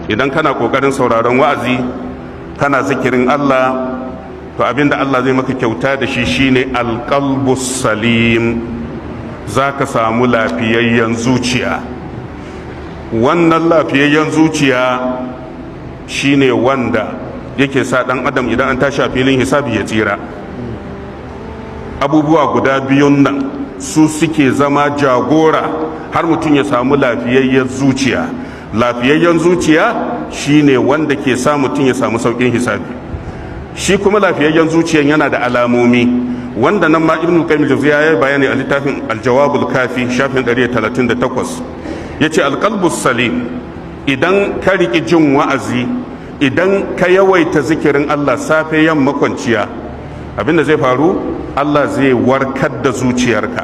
idan kana kokarin sauraron wa'azi kana zikirin Allah, to abinda Allah zai maka kyauta da shi shine alqalbus salim, zaka samu lafiyayyen zuciya. wannan lafiyayyen zuciya shine wanda yake sa dan adam idan an tashi a filin hisabi ya tsira. Abubuwa guda biyun nan su suke zama jagora har mutum ya samu lafiyayyen zuciya. Lafiyayyen zuciya shine wanda ke sa mutum ya samu saukin hisabi. Shi kuma lafiyayyen zuciyan yana da alamomi wanda nan ma ibn qayyim jawziya ya bayani a littafin al-jawabul kafi shafin 138. yace al-qalbus salim, idan ka riki jin wa'azi, idan ka yawaita zikirin Allah safe yamma kwanciya, abinda zai faru Allah zai warkar da zuciyarka.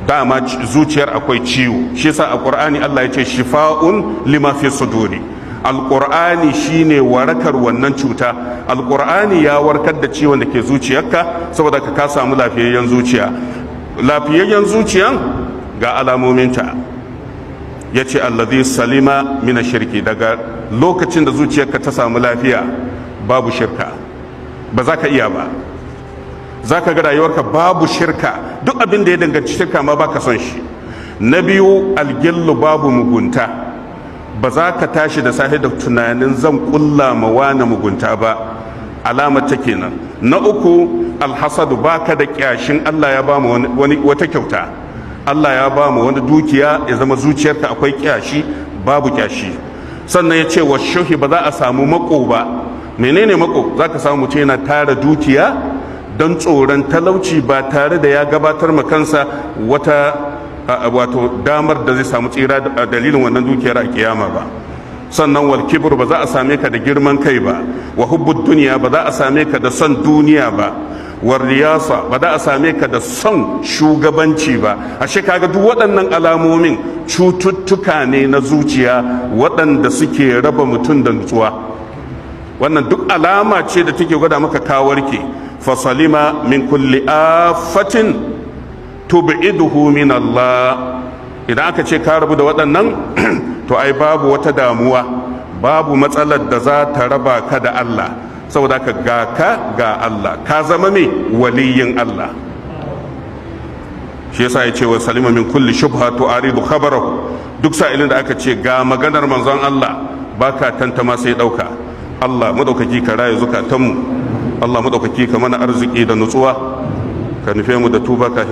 Dama zuciyar akwai ciwo, shi yasa a Qur'ani Allah ya ce shifa'un lima fi suduri. Alƙur'ani shine warakar wannan cuta. Alƙur'ani ya warkar da ciwon da ke zuciyarka saboda ka samu lafiyayyen zuciya. Lafiyayyen zuciyan ga alamominta, ya ce allazi salima mina shirki, daga lokacin da zuciyarka ta samu lafiya babu shirka, ba za ka iya ba. Za ka ga rayuwarka babu shirka, duk abin da ya danganci shirka ma baka son shi. Na biyu, algillu, babu mugunta, ba za ka tashi da safe da tunanin zan kulla ma wani mugunta ba, alamar ta kenan. Na uku, alhasadu, baka da kyashin Allah ya ba mu wata kyauta, Allah ya ba mu wani dukiya, ya zama zuciyarka akwai kyashi, babu kyashi. Sannan ya ce wa shuhi, ba za a samu mako ba. Menene mako? za ka samu mutum yana tara dukiya don tsoron talauci ba tare da ya gabatar ma kansa wato damar da zai samu tsira a dalilin wannan dukiyar a kiyama ba. Sannan wal kibr, ba za a same ka da girman kai ba. Wa hubbud duniya, ba za a same ka da son duniya ba. War riyasa, ba za a same ka da son shugabanci ba. Ashe kaga duk waɗannan alamomin cututtuka ne na zuciya waɗanda suke raba mutum da nutsuwa. Wannan duk alama ce da take gwada maka kawarke. Fasalima min kulli afatin tub'iduhu min Allah. Idan aka ce ka rabu da waɗannan to ai babu wata damuwa, babu matsalar da za ta raba ka da Allah, saboda ka ga Allah, ka zama mai waliyin Allah. Shi yasa ya ce wa salima min kulli shubha tu'aridu khabarahu, duk sa'ilin da aka ce ga maganar manzon Allah baka tantama sai dauka. Allah madaukaki ka raye zukatanmu, Allah madaukaki ka mana arziki da nutsuwa, ka nufe mu da tuba kafin